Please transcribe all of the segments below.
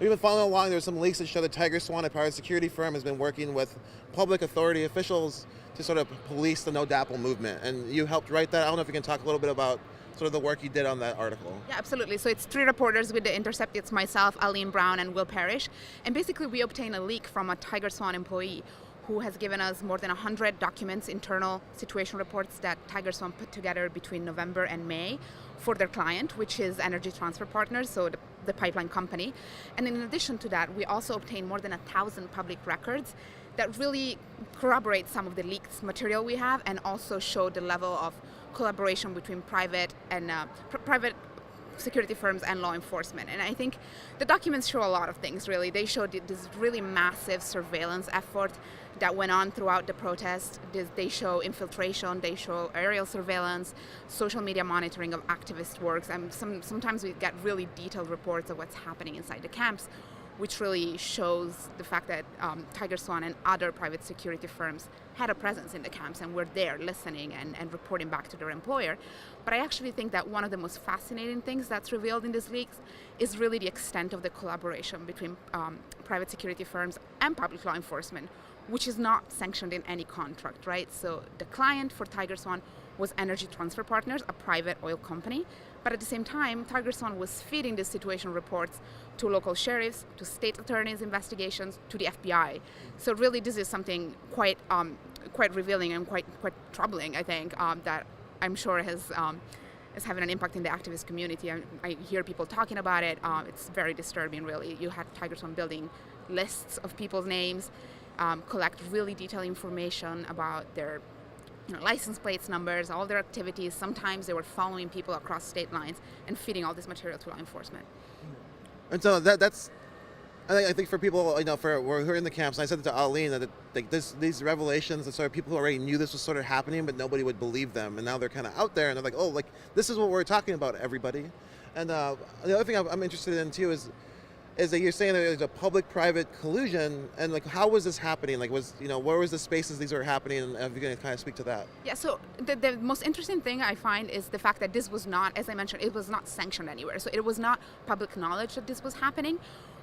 we've been following along. There's some leaks that show that TigerSwan, a private security firm, has been working with public authority officials to sort of police the No DAPL movement. And you helped write that. I don't know if you can talk a little bit about sort of the work you did on that article. Yeah, absolutely. So it's 3 reporters with the Intercept. It's myself, Aline Brown, and Will Parrish. And basically we obtained a leak from a TigerSwan employee who has given us more than 100 documents, internal situation reports that TigerSwan put together between November and May for their client, which is Energy Transfer Partners, so the pipeline company. And in addition to that, we also obtained more than 1,000 public records that really corroborate some of the leaked material we have and also show the level of collaboration between private and private security firms and law enforcement. And I think the documents show a lot of things, really. They show this really massive surveillance effort that went on throughout the protest. They show infiltration, they show aerial surveillance, social media monitoring of activist works, and sometimes we get really detailed reports of what's happening inside the camps, which really shows the fact that TigerSwan and other private security firms had a presence in the camps and were there listening and reporting back to their employer. But I actually think that one of the most fascinating things that's revealed in these leaks is really the extent of the collaboration between private security firms and public law enforcement, which is not sanctioned in any contract, right? So the client for TigerSwan was Energy Transfer Partners, a private oil company. But at the same time, TigerSwan was feeding these situation reports to local sheriffs, to state attorneys' investigations, to the FBI. So really, this is something quite revealing and quite troubling, I think, that I'm sure is having an impact in the activist community. I hear people talking about it. It's very disturbing, really. You had TigerSwan building lists of people's names, collect really detailed information about their license plates, numbers, all their activities. Sometimes they were following people across state lines and feeding all this material to law enforcement. And so that's, I think for people, who are in the camps, and I said it to Aline, that these revelations, and sort of people who already knew this was sort of happening, but nobody would believe them, and now they're kind of out there, and they're like, oh, this is what we're talking about, everybody. And the other thing I'm interested in too is that you're saying there's a public-private collusion, and how was this happening? Where was the spaces these were happening, and if you're going to kind of speak to that? Yeah, so the most interesting thing I find is the fact that this was not, as I mentioned, it was not sanctioned anywhere. So it was not public knowledge that this was happening.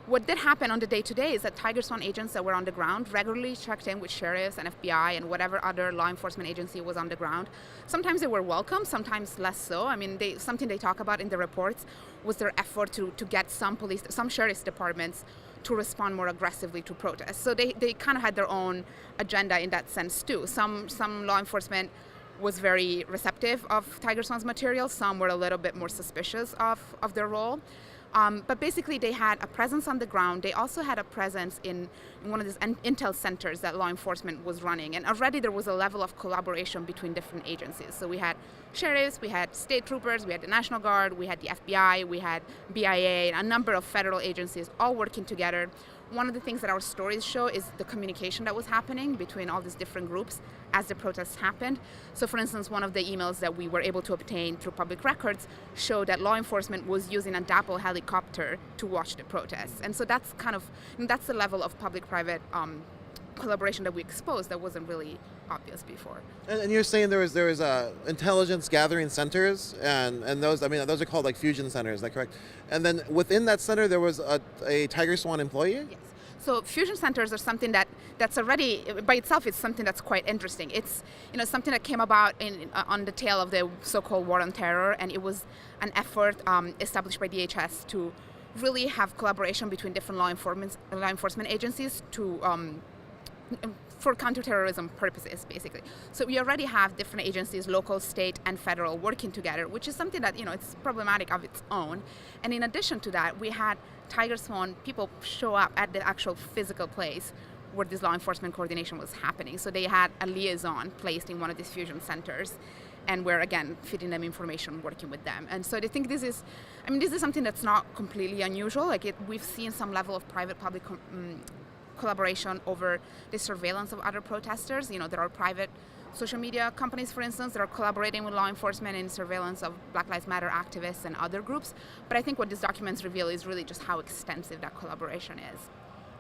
What did happen on the day-to-day is that TigerSwan agents that were on the ground regularly checked in with sheriffs and FBI and whatever other law enforcement agency was on the ground. Sometimes they were welcome, sometimes less so. I mean, something they talk about in the reports was their effort to get some sheriff's departments to respond more aggressively to protests. So they kind of had their own agenda in that sense too. Some law enforcement was very receptive of TigerSwan's material. Some were a little bit more suspicious of their role. But basically, they had a presence on the ground. They also had a presence in one of these intel centers that law enforcement was running. And already there was a level of collaboration between different agencies. So we had sheriffs, we had state troopers, we had the National Guard, we had the FBI, we had BIA, a number of federal agencies all working together. One of the things that our stories show is the communication that was happening between all these different groups as the protests happened. So for instance, one of the emails that we were able to obtain through public records showed that law enforcement was using a DAPL helicopter to watch the protests. And so that's that's the level of public-private collaboration that we exposed that wasn't really obvious before. And you're saying there was intelligence gathering centers, and those are called fusion centers, is that correct? And then within that center there was a TigerSwan employee? Yes. So fusion centers are something that's already by itself is something that's quite interesting. It's something that came about on the tail of the so-called war on terror, and it was an effort established by DHS to really have collaboration between different law enforcement agencies for counterterrorism purposes, basically. So we already have different agencies, local, state, and federal, working together, which is something that, it's problematic of its own. And in addition to that, we had TigerSwan people show up at the actual physical place where this law enforcement coordination was happening. So they had a liaison placed in one of these fusion centers, and we're, again, feeding them information, working with them. And so I think this is something that's not completely unusual. We've seen some level of private-public collaboration over the surveillance of other protesters. There are private social media companies, for instance, that are collaborating with law enforcement in surveillance of Black Lives Matter activists and other groups. But I think what these documents reveal is really just how extensive that collaboration is.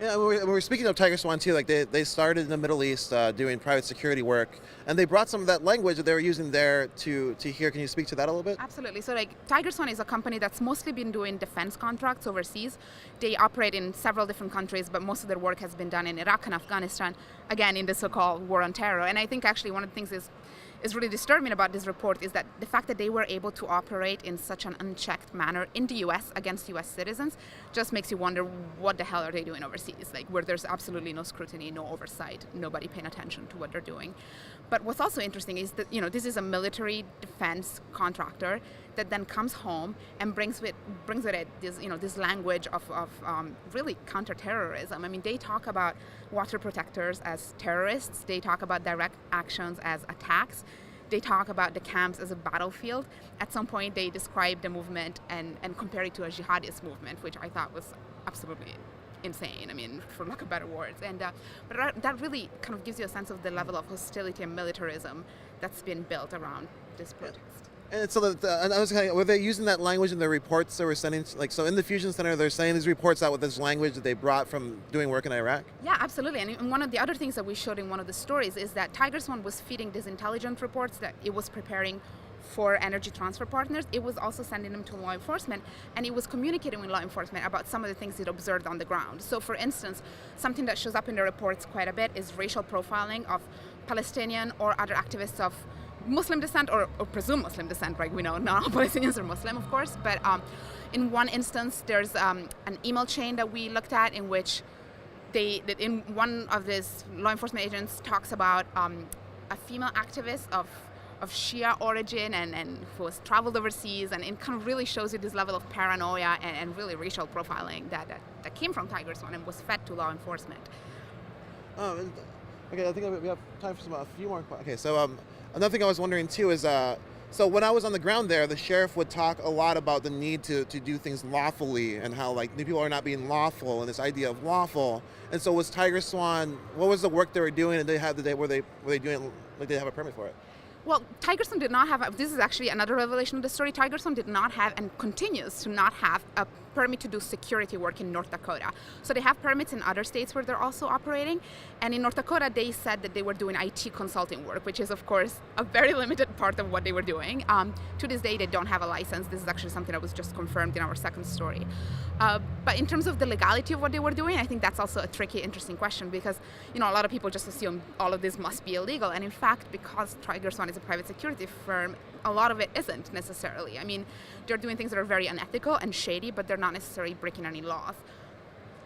Yeah, we're speaking of TigerSwan too. Like they started in the Middle East doing private security work, and they brought some of that language that they were using there to here. Can you speak to that a little bit? Absolutely. So, like, TigerSwan is a company that's mostly been doing defense contracts overseas. They operate in several different countries, but most of their work has been done in Iraq and Afghanistan, again, in the so-called war on terror. And I think actually one of the things is really disturbing about this report is that the fact that they were able to operate in such an unchecked manner in the U.S. against U.S. citizens just makes you wonder what the hell are they doing overseas, like where there's absolutely no scrutiny, no oversight, nobody paying attention to what they're doing. But what's also interesting is that, this is a military defense contractor that then comes home and brings with it this, this language of really counterterrorism. I mean, they talk about water protectors as terrorists. They talk about direct actions as attacks. They talk about the camps as a battlefield. At some point, they describe the movement and compare it to a jihadist movement, which I thought was absolutely insane. I mean, for lack of better words. And but that really kind of gives you a sense of the level of hostility and militarism that's been built around this protest. And so, and I was kind of, were they using that language in the reports they were sending? Like, so in the Fusion Center, they're sending these reports out with this language that they brought from doing work in Iraq? Yeah, absolutely. And one of the other things that we showed in one of the stories is that TigerSwan was feeding these intelligence reports that it was preparing for energy transfer partners. It was also sending them to law enforcement, and it was communicating with law enforcement about some of the things it observed on the ground. So, for instance, something that shows up in the reports quite a bit is racial profiling of Palestinian or other activists of Muslim descent or presumed Muslim descent, right? We know not all Palestinians are Muslim, of course, but in one instance, there's an email chain that we looked at in which in one of these law enforcement agents talks about a female activist of Shia origin and who has traveled overseas, and it kind of really shows you this level of paranoia and really racial profiling that came from TigerSwan and was fed to law enforcement. Okay, I think we have time for a few more questions. Okay, so another thing I was wondering too is, so when I was on the ground there, the sheriff would talk a lot about the need to do things lawfully and how like new people are not being lawful and this idea of lawful. And so was TigerSwan, what was the work they were doing, and were they doing, like, they have a permit for it? Well, TigerSwan did not have, this is actually another revelation of the story, TigerSwan did not have and continues to not have a permit to do security work in North Dakota. So they have permits in other states where they're also operating. And in North Dakota, they said that they were doing IT consulting work, which is, of course, a very limited part of what they were doing. To this day, they don't have a license. This is actually something that was just confirmed in our second story. But in terms of the legality of what they were doing, I think that's also a tricky, interesting question because, a lot of people just assume all of this must be illegal. And in fact, because TigerSwan is a private security firm, a lot of it isn't necessarily. I mean, they're doing things that are very unethical and shady, but they're not necessarily breaking any laws.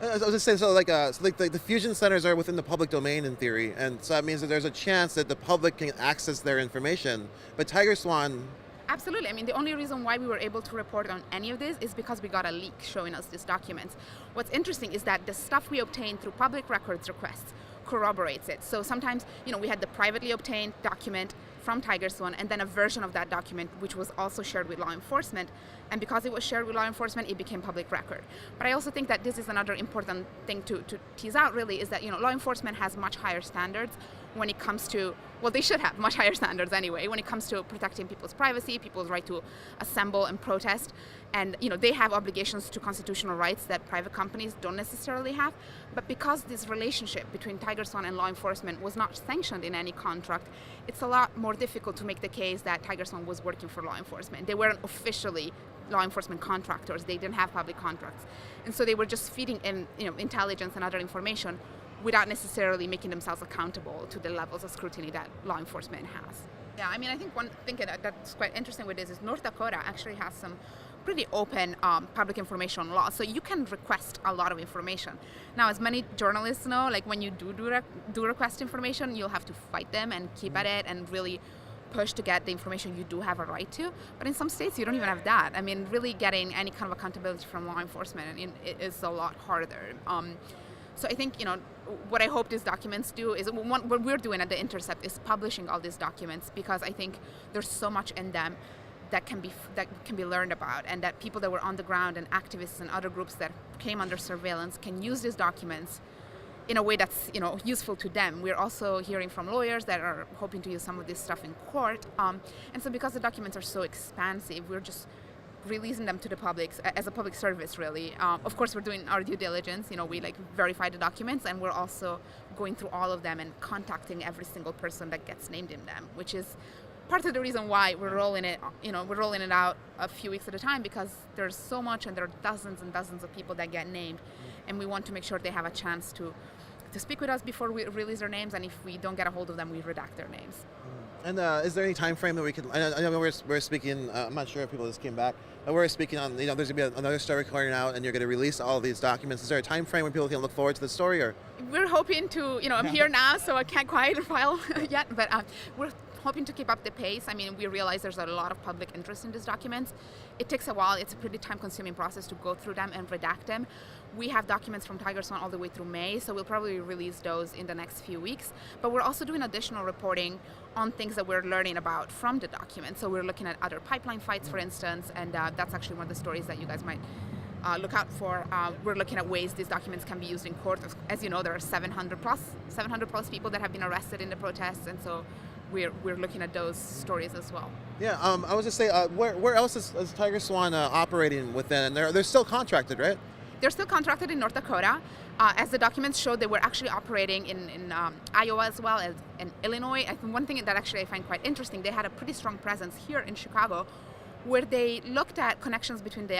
I was just saying, so the fusion centers are within the public domain in theory, and so that means that there's a chance that the public can access their information. But TigerSwan... Absolutely. I mean, the only reason why we were able to report on any of this is because we got a leak showing us these documents. What's interesting is that the stuff we obtained through public records requests corroborates it. So sometimes, we had the privately obtained document from TigerSwan and then a version of that document which was also shared with law enforcement, and because it was shared with law enforcement, it became public record. But I also think that this is another important thing to tease out, really, is that law enforcement has much higher standards when it comes to, well, they should have much higher standards anyway, when it comes to protecting people's privacy, people's right to assemble and protest. And, they have obligations to constitutional rights that private companies don't necessarily have. But because this relationship between TigerSwan and law enforcement was not sanctioned in any contract, it's a lot more difficult to make the case that TigerSwan was working for law enforcement. They weren't officially law enforcement contractors. They didn't have public contracts. And so they were just feeding in, intelligence and other information without necessarily making themselves accountable to the levels of scrutiny that law enforcement has. Yeah, I mean, I think one thing that's quite interesting with this is North Dakota actually has some pretty open public information laws, so you can request a lot of information. Now, as many journalists know, like when you do request information, you'll have to fight them and keep at it and really push to get the information you do have a right to. But in some states, you don't even have that. I mean, really getting any kind of accountability from law enforcement it is a lot harder. So I think, what I hope these documents do is, what we're doing at the Intercept is publishing all these documents, because I think there's so much in them that can be learned about, and that people that were on the ground and activists and other groups that came under surveillance can use these documents in a way that's useful to them. We're also hearing from lawyers that are hoping to use some of this stuff in court, and so because the documents are so expansive, we're just releasing them to the public as a public service, really. Of course, we're doing our due diligence. We verify the documents, and we're also going through all of them and contacting every single person that gets named in them, which is part of the reason why we're rolling it. We're rolling it out a few weeks at a time, because there's so much, and there are dozens and dozens of people that get named, and we want to make sure they have a chance to speak with us before we release their names, and if we don't get a hold of them, we redact their names. And is there any time frame that we can? I know we're speaking. I'm not sure if people just came back. But we're speaking on. There's gonna be another story coming out, and you're gonna release all of these documents. Is there a time frame when people can look forward to the story, or? We're hoping to. I'm here now, so I can't quite file yet, but we're hoping to keep up the pace. We realize there's a lot of public interest in these documents. It takes a while. It's a pretty time-consuming process to go through them and redact them. We have documents from TigerSwan all the way through May, so we'll probably release those in the next few weeks. But we're also doing additional reporting on things that we're learning about from the documents. So we're looking at other pipeline fights, for instance, and that's actually one of the stories that you guys might look out for. We're looking at ways these documents can be used in court. As you know, there are 700 plus people that have been arrested in the protests, and so we're looking at those stories as well. Yeah, I was just say, where else is TigerSwan operating within? They're still contracted, right? They're still contracted in North Dakota. As the documents showed, they were actually operating in Iowa as well as in Illinois. I think one thing that actually I find quite interesting, they had a pretty strong presence here in Chicago, where they looked at connections between the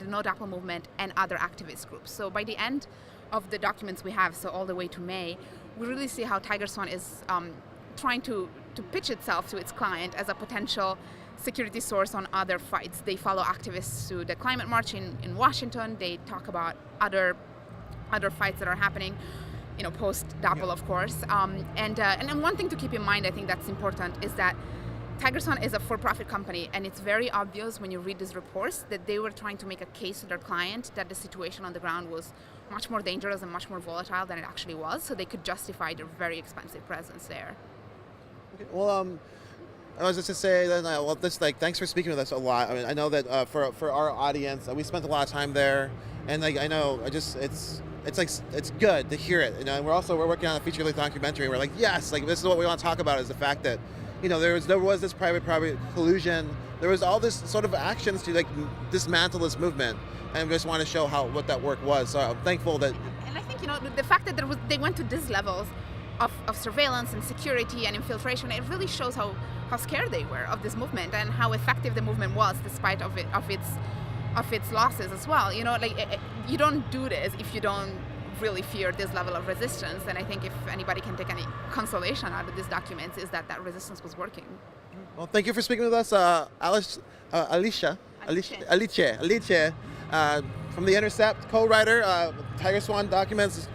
No DAPL movement and other activist groups. So by the end of the documents we have, so all the way to May, we really see how TigerSwan is trying to pitch itself to its client as a potential security source on other fights. They follow activists to the climate march in Washington. They talk about other fights that are happening, post DAPL, of course. And then one thing to keep in mind, I think that's important, is that TigerSwan is a for-profit company, and it's very obvious when you read these reports that they were trying to make a case to their client that the situation on the ground was much more dangerous and much more volatile than it actually was, so they could justify their very expensive presence there. Okay. Well, I was just to say that, thanks for speaking with us a lot. I know that for our audience, we spent a lot of time there, and I know it's good to hear it. We're working on a feature-length documentary. We're like, yes, this is what we want to talk about, is the fact that there was this private collusion. There was all this sort of actions to dismantle this movement, and we just want to show what that work was. So I'm thankful that. And I think the fact that they went to these levels of surveillance and security and infiltration, it really shows how scared they were of this movement and how effective the movement was, despite of its losses as well. You don't do this if you don't really fear this level of resistance. And I think if anybody can take any consolation out of these documents, is that resistance was working. Well, thank you for speaking with us, Alice from the Intercept, co-writer, TigerSwan documents.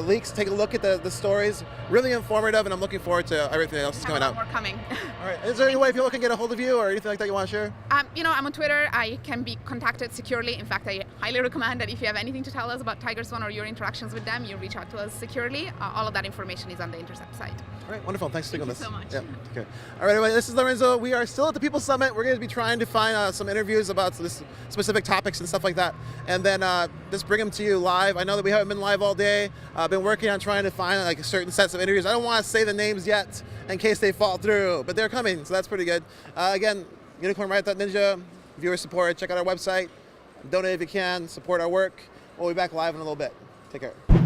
Leaks. Take a look at the stories. Really informative, and I'm looking forward to everything else that's coming out. More coming. All right. Is there any way people can get a hold of you or anything like that you want to share? I'm on Twitter. I can be contacted securely. In fact, I highly recommend that if you have anything to tell us about TigerSwan or your interactions with them, you reach out to us securely. All of that information is on the Intercept site. All right. Wonderful. Thanks for speaking with us. Thank you so much. Yeah. Okay. All right, everybody. This is Lorenzo. We are still at the People's Summit. We're going to be trying to find some interviews about this specific topics and stuff like that, and then just bring them to you live. I know that we haven't been live all day. I've been working on trying to find certain sets of interviews. I don't want to say the names yet in case they fall through, but they're coming, so that's pretty good. Again, unicornriot.ninja, viewer support. Check out our website. Donate if you can. Support our work. We'll be back live in a little bit. Take care.